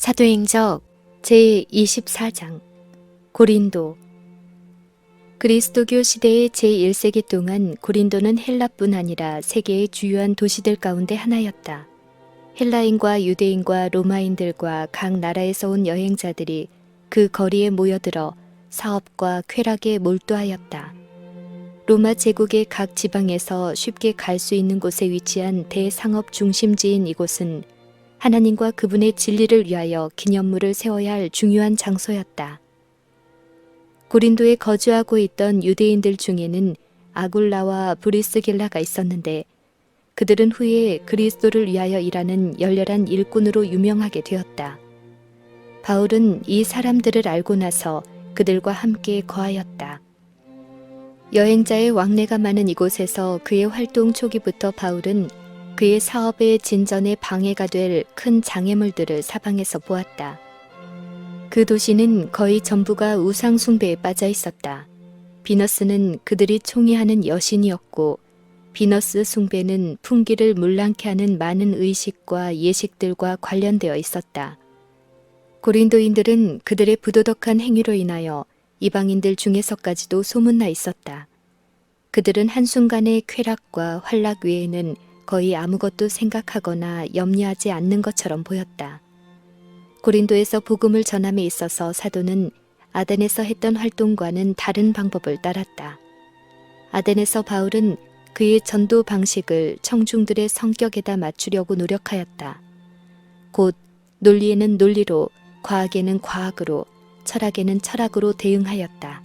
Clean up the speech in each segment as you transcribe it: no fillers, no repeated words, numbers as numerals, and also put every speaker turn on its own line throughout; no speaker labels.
사도행적 제24장 고린도. 그리스도교 시대의 제1세기 동안 고린도는 헬라뿐 아니라 세계의 주요한 도시들 가운데 하나였다. 헬라인과 유대인과 로마인들과 각 나라에서 온 여행자들이 그 거리에 모여들어 사업과 쾌락에 몰두하였다. 로마 제국의 각 지방에서 쉽게 갈 수 있는 곳에 위치한 대상업 중심지인 이곳은 하나님과 그분의 진리를 위하여 기념물을 세워야 할 중요한 장소였다. 고린도에 거주하고 있던 유대인들 중에는 아굴라와 브리스길라가 있었는데 그들은 후에 그리스도를 위하여 일하는 열렬한 일꾼으로 유명하게 되었다. 바울은 이 사람들을 알고 나서 그들과 함께 거하였다. 여행자의 왕래가 많은 이곳에서 그의 활동 초기부터 바울은 그의 사업의 진전에 방해가 될 큰 장애물들을 사방에서 보았다. 그 도시는 거의 전부가 우상 숭배에 빠져 있었다. 비너스는 그들이 총애하는 여신이었고 비너스 숭배는 풍기를 물랑케 하는 많은 의식과 예식들과 관련되어 있었다. 고린도인들은 그들의 부도덕한 행위로 인하여 이방인들 중에서까지도 소문나 있었다. 그들은 한순간의 쾌락과 활락 외에는 거의 아무것도 생각하거나 염려하지 않는 것처럼 보였다. 고린도에서 복음을 전함에 있어서 사도는 아덴에서 했던 활동과는 다른 방법을 따랐다. 아덴에서 바울은 그의 전도 방식을 청중들의 성격에다 맞추려고 노력하였다. 곧 논리에는 논리로, 과학에는 과학으로, 철학에는 철학으로 대응하였다.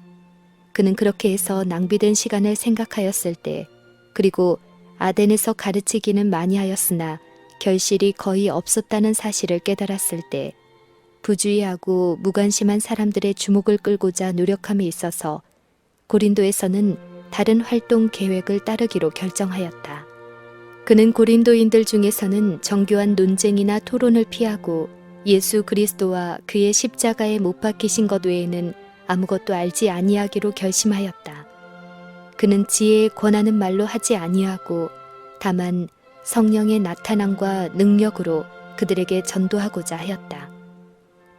그는 그렇게 해서 낭비된 시간을 생각하였을 때, 그리고 아덴에서 가르치기는 많이 하였으나 결실이 거의 없었다는 사실을 깨달았을 때 부주의하고 무관심한 사람들의 주목을 끌고자 노력함에 있어서 고린도에서는 다른 활동 계획을 따르기로 결정하였다. 그는 고린도인들 중에서는 정교한 논쟁이나 토론을 피하고 예수 그리스도와 그의 십자가에 못 박히신 것 외에는 아무것도 알지 아니하기로 결심하였다. 그는 지혜에 권하는 말로 하지 아니하고 다만 성령의 나타남과 능력으로 그들에게 전도하고자 하였다.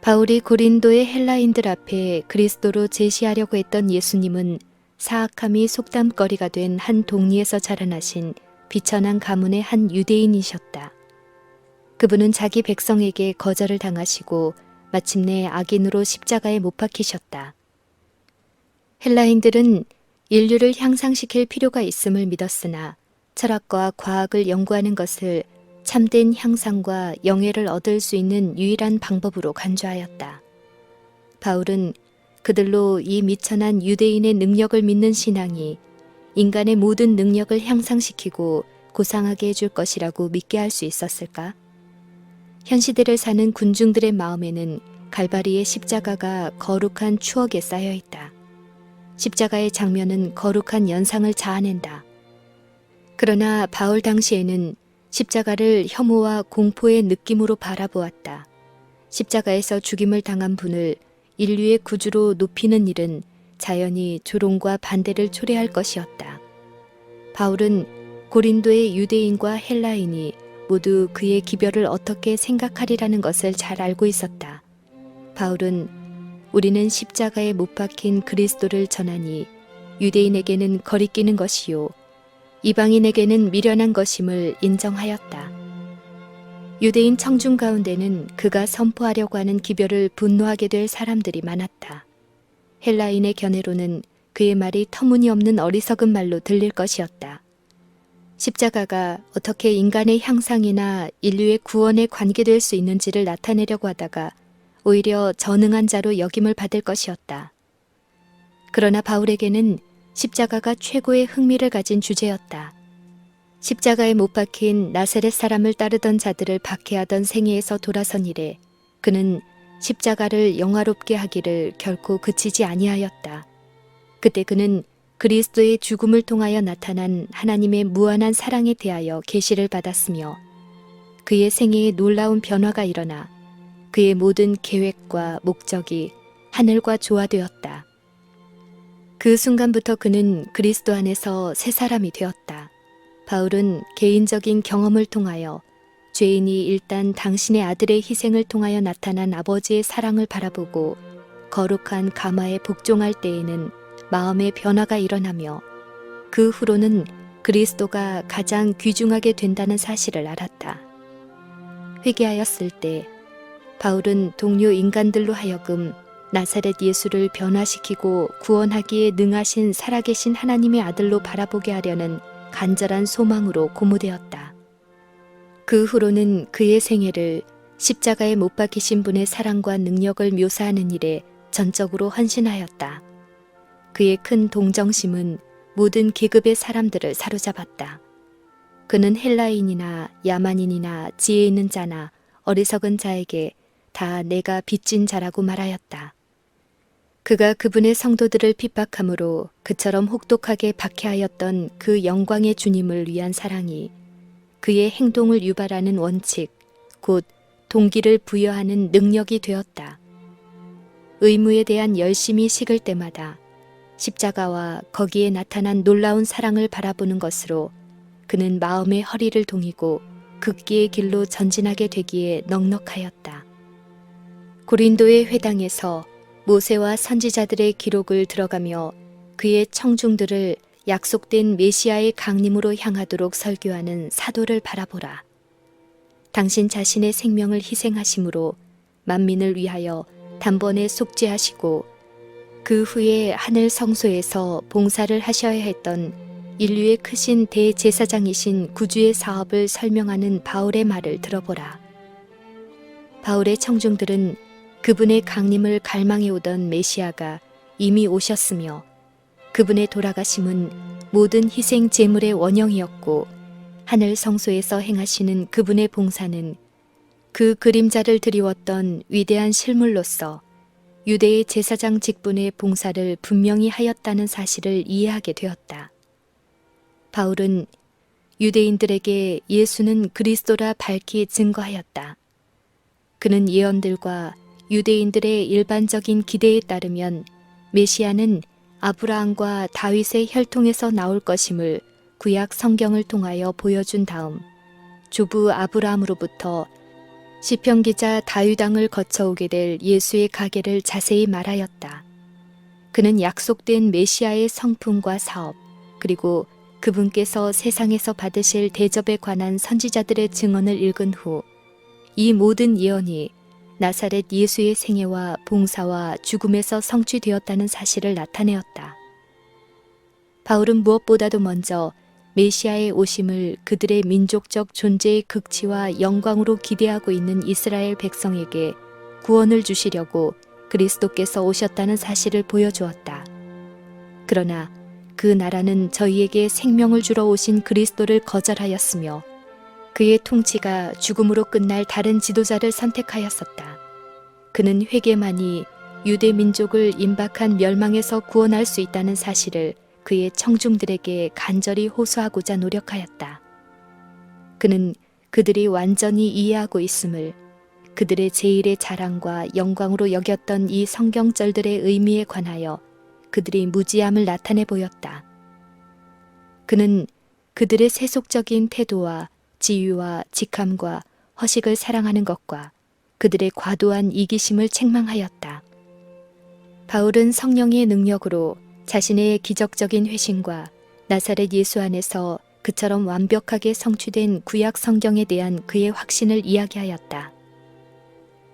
바울이 고린도의 헬라인들 앞에 그리스도로 제시하려고 했던 예수님은 사악함이 속담거리가 된 한 동리에서 자라나신 비천한 가문의 한 유대인이셨다. 그분은 자기 백성에게 거절을 당하시고 마침내 악인으로 십자가에 못 박히셨다. 헬라인들은 인류를 향상시킬 필요가 있음을 믿었으나 철학과 과학을 연구하는 것을 참된 향상과 영예를 얻을 수 있는 유일한 방법으로 간주하였다. 바울은 그들로 이 미천한 유대인의 능력을 믿는 신앙이 인간의 모든 능력을 향상시키고 고상하게 해줄 것이라고 믿게 할 수 있었을까? 현 시대를 사는 군중들의 마음에는 갈바리의 십자가가 거룩한 추억에 쌓여 있다. 십자가의 장면은 거룩한 연상을 자아낸다. 그러나 바울 당시에는 십자가를 혐오와 공포의 느낌으로 바라보았다. 십자가에서 죽임을 당한 분을 인류의 구주로 높이는 일은 자연히 조롱과 반대를 초래할 것이었다. 바울은 고린도의 유대인과 헬라인이 모두 그의 기별을 어떻게 생각하리라는 것을 잘 알고 있었다. 바울은 우리는 십자가에 못 박힌 그리스도를 전하니 유대인에게는 거리끼는 것이요 이방인에게는 미련한 것임을 인정하였다. 유대인 청중 가운데는 그가 선포하려고 하는 기별을 분노하게 될 사람들이 많았다. 헬라인의 견해로는 그의 말이 터무니없는 어리석은 말로 들릴 것이었다. 십자가가 어떻게 인간의 향상이나 인류의 구원에 관계될 수 있는지를 나타내려고 하다가 오히려 전능한 자로 여김을 받을 것이었다. 그러나 바울에게는 십자가가 최고의 흥미를 가진 주제였다. 십자가에 못 박힌 나사렛 사람을 따르던 자들을 박해하던 생애에서 돌아선 이래 그는 십자가를 영화롭게 하기를 결코 그치지 아니하였다. 그때 그는 그리스도의 죽음을 통하여 나타난 하나님의 무한한 사랑에 대하여 계시를 받았으며 그의 생애에 놀라운 변화가 일어나 그의 모든 계획과 목적이 하늘과 조화되었다. 그 순간부터 그는 그리스도 안에서 새 사람이 되었다. 바울은 개인적인 경험을 통하여 죄인이 일단 당신의 아들의 희생을 통하여 나타난 아버지의 사랑을 바라보고 거룩한 가마에 복종할 때에는 마음의 변화가 일어나며 그 후로는 그리스도가 가장 귀중하게 된다는 사실을 알았다. 회개하였을 때 바울은 동료 인간들로 하여금 나사렛 예수를 변화시키고 구원하기에 능하신 살아계신 하나님의 아들로 바라보게 하려는 간절한 소망으로 고무되었다. 그 후로는 그의 생애를 십자가에 못 박히신 분의 사랑과 능력을 묘사하는 일에 전적으로 헌신하였다. 그의 큰 동정심은 모든 계급의 사람들을 사로잡았다. 그는 헬라인이나 야만인이나 지혜 있는 자나 어리석은 자에게 다 내가 빚진 자라고 말하였다. 그가 그분의 성도들을 핍박함으로 그처럼 혹독하게 박해하였던 그 영광의 주님을 위한 사랑이 그의 행동을 유발하는 원칙, 곧 동기를 부여하는 능력이 되었다. 의무에 대한 열심이 식을 때마다 십자가와 거기에 나타난 놀라운 사랑을 바라보는 것으로 그는 마음의 허리를 동이고 극기의 길로 전진하게 되기에 넉넉하였다. 고린도의 회당에서 모세와 선지자들의 기록을 들어가며 그의 청중들을 약속된 메시아의 강림으로 향하도록 설교하는 사도를 바라보라. 당신 자신의 생명을 희생하심으로 만민을 위하여 단번에 속죄하시고 그 후에 하늘 성소에서 봉사를 하셔야 했던 인류의 크신 대제사장이신 구주의 사업을 설명하는 바울의 말을 들어보라. 바울의 청중들은 그분의 강림을 갈망해 오던 메시아가 이미 오셨으며 그분의 돌아가심은 모든 희생 제물의 원형이었고 하늘 성소에서 행하시는 그분의 봉사는 그 그림자를 드리웠던 위대한 실물로서 유대의 제사장 직분의 봉사를 분명히 하였다는 사실을 이해하게 되었다. 바울은 유대인들에게 예수는 그리스도라 밝히 증거하였다. 그는 예언들과 유대인들의 일반적인 기대에 따르면 메시아는 아브라함과 다윗의 혈통에서 나올 것임을 구약 성경을 통하여 보여준 다음 조부 아브라함으로부터 시편 기자 다윗 왕을 거쳐오게 될 예수의 가계를 자세히 말하였다. 그는 약속된 메시아의 성품과 사업, 그리고 그분께서 세상에서 받으실 대접에 관한 선지자들의 증언을 읽은 후 이 모든 예언이 나사렛 예수의 생애와 봉사와 죽음에서 성취되었다는 사실을 나타내었다. 바울은 무엇보다도 먼저 메시아의 오심을 그들의 민족적 존재의 극치와 영광으로 기대하고 있는 이스라엘 백성에게 구원을 주시려고 그리스도께서 오셨다는 사실을 보여주었다. 그러나 그 나라는 저희에게 생명을 주러 오신 그리스도를 거절하였으며 그의 통치가 죽음으로 끝날 다른 지도자를 선택하였었다. 그는 회개만이 유대 민족을 임박한 멸망에서 구원할 수 있다는 사실을 그의 청중들에게 간절히 호소하고자 노력하였다. 그는 그들이 완전히 이해하고 있음을 그들의 제일의 자랑과 영광으로 여겼던 이 성경절들의 의미에 관하여 그들이 무지함을 나타내 보였다. 그는 그들의 세속적인 태도와 지위와 직함과 허식을 사랑하는 것과 그들의 과도한 이기심을 책망하였다. 바울은 성령의 능력으로 자신의 기적적인 회심과 나사렛 예수 안에서 그처럼 완벽하게 성취된 구약 성경에 대한 그의 확신을 이야기하였다.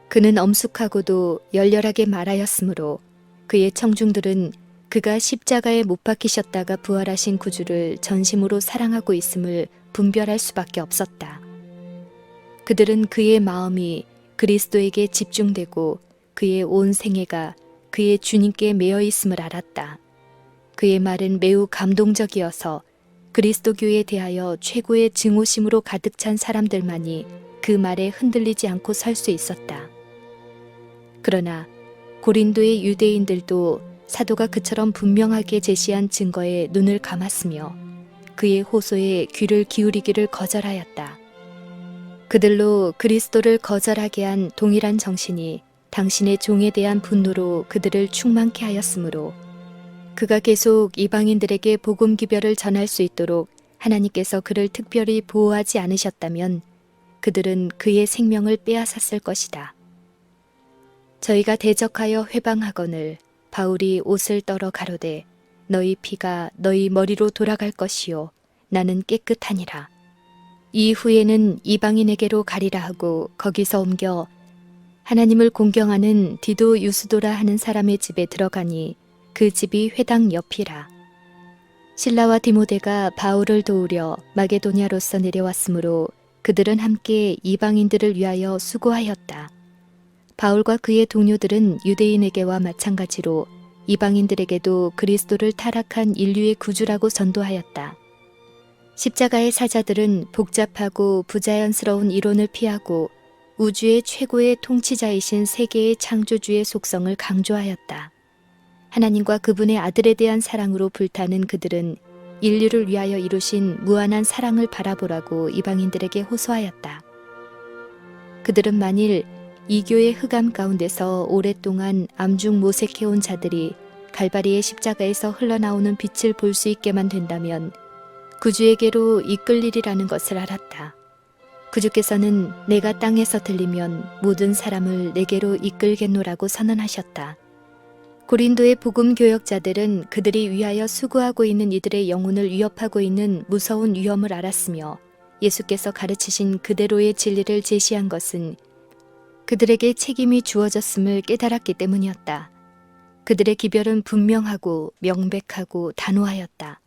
그는 엄숙하고도 열렬하게 말하였으므로 그의 청중들은 그가 십자가에 못 박히셨다가 부활하신 구주를 전심으로 사랑하고 있음을 분별할 수밖에 없었다. 그들은 그의 마음이 그리스도에게 집중되고 그의 온 생애가 그의 주님께 매여 있음을 알았다. 그의 말은 매우 감동적이어서 그리스도교에 대하여 최고의 증오심으로 가득 찬 사람들만이 그 말에 흔들리지 않고 설 수 있었다. 그러나 고린도의 유대인들도 사도가 그처럼 분명하게 제시한 증거에 눈을 감았으며 그의 호소에 귀를 기울이기를 거절하였다. 그들로 그리스도를 거절하게 한 동일한 정신이 당신의 종에 대한 분노로 그들을 충만케 하였으므로 그가 계속 이방인들에게 복음 기별을 전할 수 있도록 하나님께서 그를 특별히 보호하지 않으셨다면 그들은 그의 생명을 빼앗았을 것이다. 저희가 대적하여 회방하거늘 바울이 옷을 떨어 가로되 너희 피가 너희 머리로 돌아갈 것이요 나는 깨끗하니라. 이후에는 이방인에게로 가리라 하고 거기서 옮겨 하나님을 공경하는 디도 유스도라 하는 사람의 집에 들어가니 그 집이 회당 옆이라. 실라와 디모데가 바울을 도우려 마게도냐로서 내려왔으므로 그들은 함께 이방인들을 위하여 수고하였다. 바울과 그의 동료들은 유대인에게와 마찬가지로 이방인들에게도 그리스도를 타락한 인류의 구주라고 전도하였다. 십자가의 사자들은 복잡하고 부자연스러운 이론을 피하고 우주의 최고의 통치자이신 세계의 창조주의 속성을 강조하였다. 하나님과 그분의 아들에 대한 사랑으로 불타는 그들은 인류를 위하여 이루신 무한한 사랑을 바라보라고 이방인들에게 호소하였다. 그들은 만일 이교의 흑암 가운데서 오랫동안 암중 모색해온 자들이 갈바리의 십자가에서 흘러나오는 빛을 볼 수 있게만 된다면 구주에게로 이끌리리라는 것을 알았다. 구주께서는 내가 땅에서 들리면 모든 사람을 내게로 이끌겠노라고 선언하셨다. 고린도의 복음 교역자들은 그들이 위하여 수고하고 있는 이들의 영혼을 위협하고 있는 무서운 위험을 알았으며 예수께서 가르치신 그대로의 진리를 제시한 것은 그들에게 책임이 주어졌음을 깨달았기 때문이었다. 그들의 기별은 분명하고 명백하고 단호하였다.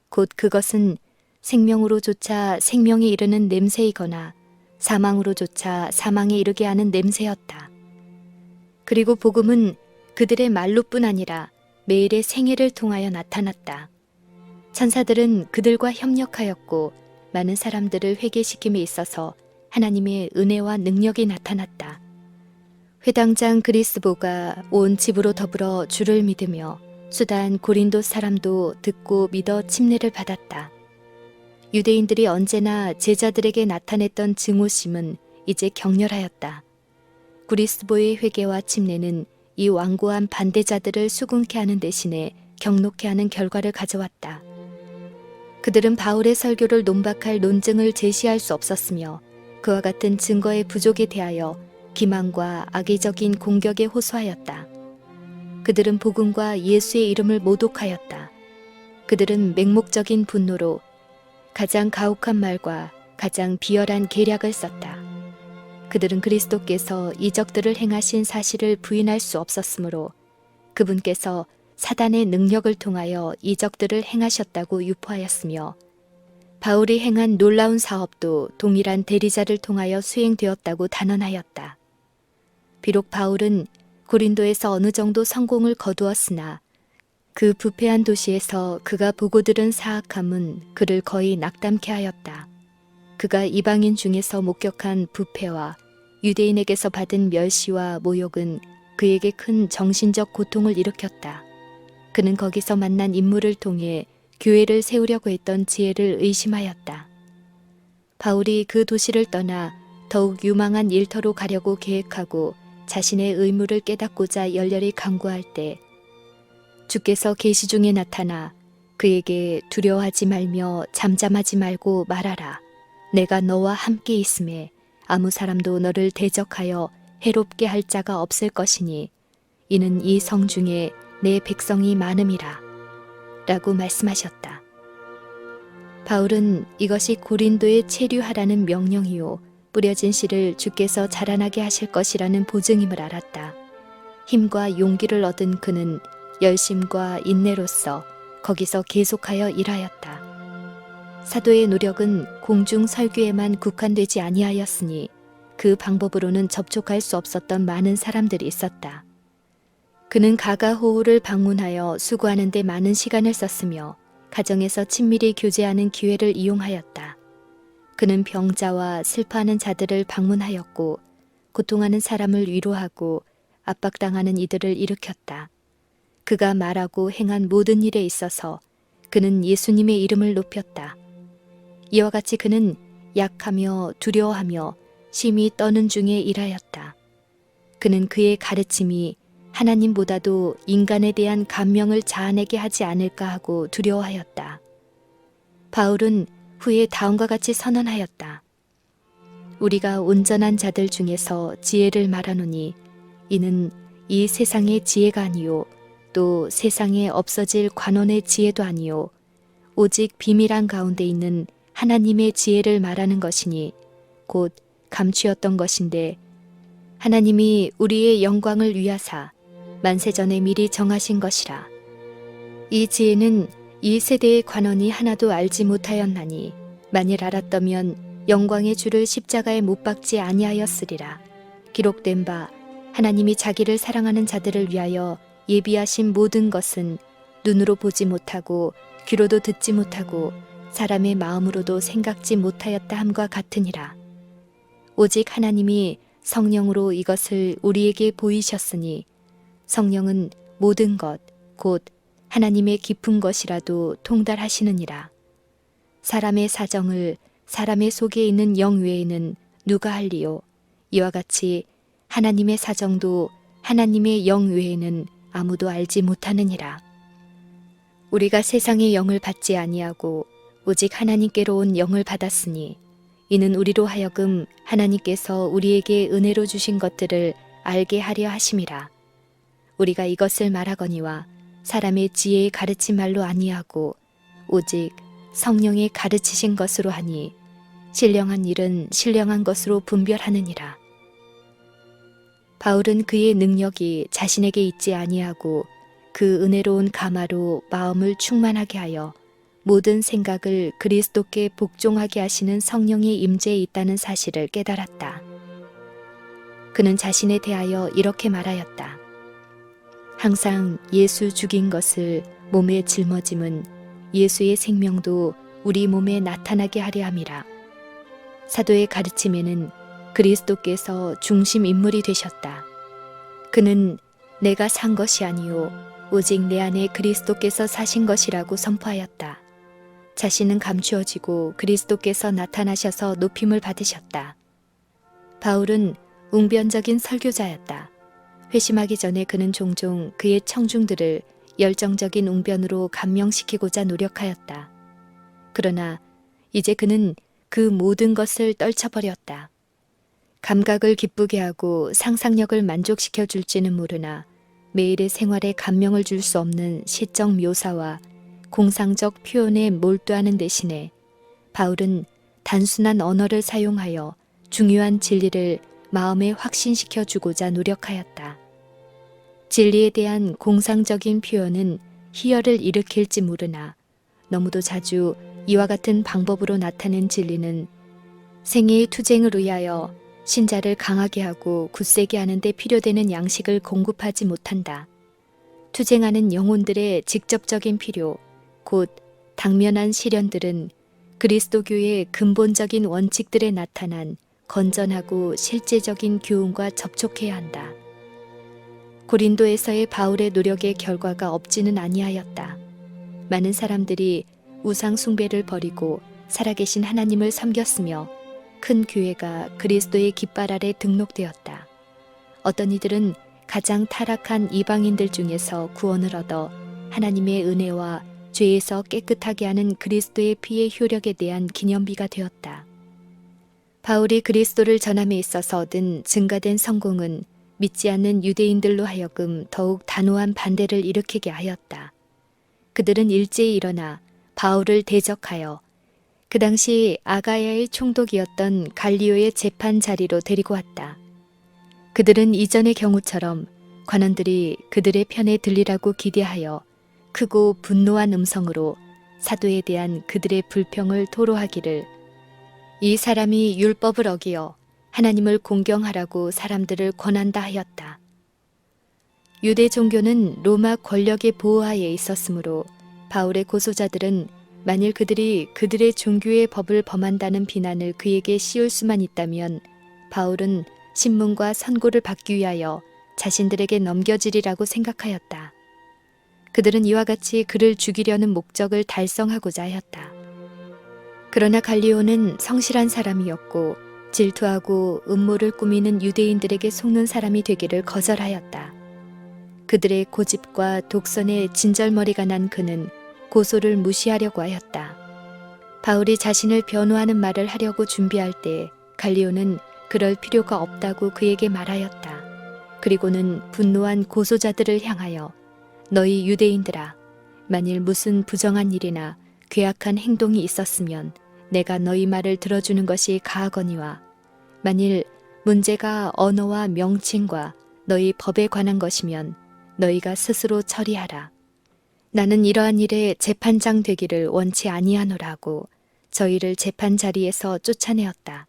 곧 그것은 생명으로조차 생명에 이르는 냄새이거나 사망으로조차 사망에 이르게 하는 냄새였다. 그리고 복음은 그들의 말로뿐 아니라 매일의 생애를 통하여 나타났다. 천사들은 그들과 협력하였고 많은 사람들을 회개시킴에 있어서 하나님의 은혜와 능력이 나타났다. 회당장 그리스보가 온 집으로 더불어 주를 믿으며 수단 고린도 사람도 듣고 믿어 침례를 받았다. 유대인들이 언제나 제자들에게 나타냈던 증오심은 이제 격렬하였다. 그리스보의 회개와 침례는 이 완고한 반대자들을 수긍케 하는 대신에 격노케 하는 결과를 가져왔다. 그들은 바울의 설교를 논박할 논증을 제시할 수 없었으며 그와 같은 증거의 부족에 대하여 기만과 악의적인 공격에 호소하였다. 그들은 복음과 예수의 이름을 모독하였다. 그들은 맹목적인 분노로 가장 가혹한 말과 가장 비열한 계략을 썼다. 그들은 그리스도께서 이적들을 행하신 사실을 부인할 수 없었으므로 그분께서 사단의 능력을 통하여 이적들을 행하셨다고 유포하였으며 바울이 행한 놀라운 사업도 동일한 대리자를 통하여 수행되었다고 단언하였다. 비록 바울은 고린도에서 어느 정도 성공을 거두었으나 그 부패한 도시에서 그가 보고 들은 사악함은 그를 거의 낙담케 하였다. 그가 이방인 중에서 목격한 부패와 유대인에게서 받은 멸시와 모욕은 그에게 큰 정신적 고통을 일으켰다. 그는 거기서 만난 인물을 통해 교회를 세우려고 했던 지혜를 의심하였다. 바울이 그 도시를 떠나 더욱 유망한 일터로 가려고 계획하고 자신의 의무를 깨닫고자 열렬히 간구할 때 주께서 계시 중에 나타나 그에게 두려워하지 말며 잠잠하지 말고 말하라. 내가 너와 함께 있음에 아무 사람도 너를 대적하여 해롭게 할 자가 없을 것이니 이는 이 성 중에 내 백성이 많음이라 라고 말씀하셨다. 바울은 이것이 고린도에 체류하라는 명령이요 뿌려진 씨를 주께서 자라나게 하실 것이라는 보증임을 알았다. 힘과 용기를 얻은 그는 열심과 인내로써 거기서 계속하여 일하였다. 사도의 노력은 공중 설교에만 국한되지 아니하였으니 그 방법으로는 접촉할 수 없었던 많은 사람들이 있었다. 그는 가가호우를 방문하여 수고하는 데 많은 시간을 썼으며 가정에서 친밀히 교제하는 기회를 이용하였다. 그는 병자와 슬퍼하는 자들을 방문하였고 고통하는 사람을 위로하고 압박당하는 이들을 일으켰다. 그가 말하고 행한 모든 일에 있어서 그는 예수님의 이름을 높였다. 이와 같이 그는 약하며 두려워하며 심히 떠는 중에 일하였다. 그는 그의 가르침이 하나님보다도 인간에 대한 감명을 자아내게 하지 않을까 하고 두려워하였다. 바울은 후에 다음과 같이 선언하였다. 우리가 온전한 자들 중에서 지혜를 말하노니 이는 이 세상의 지혜가 아니요 또 세상에 없어질 관원의 지혜도 아니요 오직 비밀한 가운데 있는 하나님의 지혜를 말하는 것이니 곧 감추었던 것인데 하나님이 우리의 영광을 위하사 만세전에 미리 정하신 것이라. 이 지혜는 이 세대의 관원이 하나도 알지 못하였나니 만일 알았더면 영광의 주를 십자가에 못 박지 아니하였으리라. 기록된 바 하나님이 자기를 사랑하는 자들을 위하여 예비하신 모든 것은 눈으로 보지 못하고 귀로도 듣지 못하고 사람의 마음으로도 생각지 못하였다 함과 같으니라. 오직 하나님이 성령으로 이것을 우리에게 보이셨으니 성령은 모든 것 곧 하나님의 깊은 것이라도 통달하시느니라. 사람의 사정을 사람의 속에 있는 영 외에는 누가 알리요? 이와 같이 하나님의 사정도 하나님의 영 외에는 아무도 알지 못하느니라. 우리가 세상의 영을 받지 아니하고 오직 하나님께로 온 영을 받았으니 이는 우리로 하여금 하나님께서 우리에게 은혜로 주신 것들을 알게 하려 하심이라. 우리가 이것을 말하거니와 사람의 지혜의 가르친 말로 아니하고 오직 성령의 가르치신 것으로 하니 신령한 일은 신령한 것으로 분별하느니라. 바울은 그의 능력이 자신에게 있지 아니하고 그 은혜로운 가마로 마음을 충만하게 하여 모든 생각을 그리스도께 복종하게 하시는 성령의 임재에 있다는 사실을 깨달았다. 그는 자신에 대하여 이렇게 말하였다. 항상 예수 죽인 것을 몸에 짊어짐은 예수의 생명도 우리 몸에 나타나게 하려 함이라. 사도의 가르침에는 그리스도께서 중심 인물이 되셨다. 그는 내가 산 것이 아니요 오직 내 안에 그리스도께서 사신 것이라고 선포하였다. 자신은 감추어지고 그리스도께서 나타나셔서 높임을 받으셨다. 바울은 웅변적인 설교자였다. 회심하기 전에 그는 종종 그의 청중들을 열정적인 웅변으로 감명시키고자 노력하였다. 그러나 이제 그는 그 모든 것을 떨쳐버렸다. 감각을 기쁘게 하고 상상력을 만족시켜 줄지는 모르나 매일의 생활에 감명을 줄 수 없는 시적 묘사와 공상적 표현에 몰두하는 대신에 바울은 단순한 언어를 사용하여 중요한 진리를 마음에 확신시켜 주고자 노력하였다. 진리에 대한 공상적인 표현은 희열을 일으킬지 모르나 너무도 자주 이와 같은 방법으로 나타낸 진리는 생애의 투쟁을 위하여 신자를 강하게 하고 굳세게 하는 데 필요되는 양식을 공급하지 못한다. 투쟁하는 영혼들의 직접적인 필요, 곧 당면한 시련들은 그리스도교의 근본적인 원칙들에 나타난 건전하고 실제적인 교훈과 접촉해야 한다. 고린도에서의 바울의 노력의 결과가 없지는 아니하였다. 많은 사람들이 우상 숭배를 버리고 살아계신 하나님을 섬겼으며 큰 교회가 그리스도의 깃발 아래 등록되었다. 어떤 이들은 가장 타락한 이방인들 중에서 구원을 얻어 하나님의 은혜와 죄에서 깨끗하게 하는 그리스도의 피의 효력에 대한 기념비가 되었다. 바울이 그리스도를 전함에 있어서 얻은 증가된 성공은 믿지 않는 유대인들로 하여금 더욱 단호한 반대를 일으키게 하였다. 그들은 일제히 일어나 바울을 대적하여 그 당시 아가야의 총독이었던 갈리오의 재판 자리로 데리고 왔다. 그들은 이전의 경우처럼 관원들이 그들의 편에 들리라고 기대하여 크고 분노한 음성으로 사도에 대한 그들의 불평을 토로하기를 이 사람이 율법을 어기어 하나님을 공경하라고 사람들을 권한다 하였다. 유대 종교는 로마 권력의 보호하에 있었으므로 바울의 고소자들은 만일 그들이 그들의 종교의 법을 범한다는 비난을 그에게 씌울 수만 있다면 바울은 신문과 선고를 받기 위하여 자신들에게 넘겨지리라고 생각하였다. 그들은 이와 같이 그를 죽이려는 목적을 달성하고자 하였다. 그러나 갈리오는 성실한 사람이었고 질투하고 음모를 꾸미는 유대인들에게 속는 사람이 되기를 거절하였다. 그들의 고집과 독선에 진절머리가 난 그는 고소를 무시하려고 하였다. 바울이 자신을 변호하는 말을 하려고 준비할 때 갈리오는 그럴 필요가 없다고 그에게 말하였다. 그리고는 분노한 고소자들을 향하여 너희 유대인들아, 만일 무슨 부정한 일이나 괴악한 행동이 있었으면 내가 너희 말을 들어주는 것이 가하거니와 만일 문제가 언어와 명칭과 너희 법에 관한 것이면 너희가 스스로 처리하라. 나는 이러한 일에 재판장 되기를 원치 아니하노라고 저희를 재판 자리에서 쫓아내었다.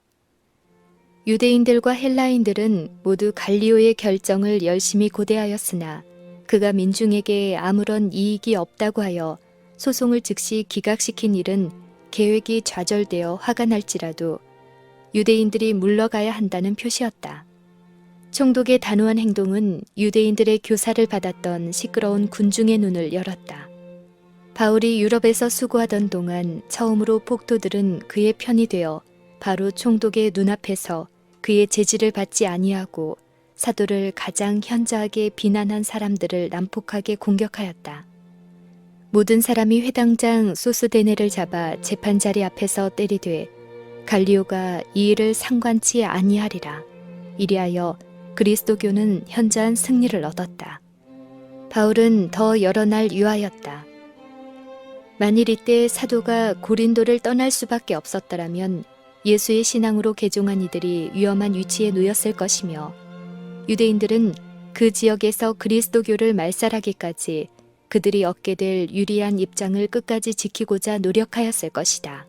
유대인들과 헬라인들은 모두 갈리오의 결정을 열심히 고대하였으나 그가 민중에게 아무런 이익이 없다고 하여 소송을 즉시 기각시킨 일은 계획이 좌절되어 화가 날지라도 유대인들이 물러가야 한다는 표시였다. 총독의 단호한 행동은 유대인들의 교사를 받았던 시끄러운 군중의 눈을 열었다. 바울이 유럽에서 수고하던 동안 처음으로 폭도들은 그의 편이 되어 바로 총독의 눈앞에서 그의 제지를 받지 아니하고 사도를 가장 현저하게 비난한 사람들을 난폭하게 공격하였다. 모든 사람이 회당장 소스데네를 잡아 재판자리 앞에서 때리되 갈리오가 이 일을 상관치 아니하리라. 이리하여 그리스도교는 현저한 승리를 얻었다. 바울은 더 여러 날 유하였다. 만일 이때 사도가 고린도를 떠날 수밖에 없었더라면 예수의 신앙으로 개종한 이들이 위험한 위치에 놓였을 것이며 유대인들은 그 지역에서 그리스도교를 말살하기까지 그들이 얻게 될 유리한 입장을 끝까지 지키고자 노력하였을 것이다.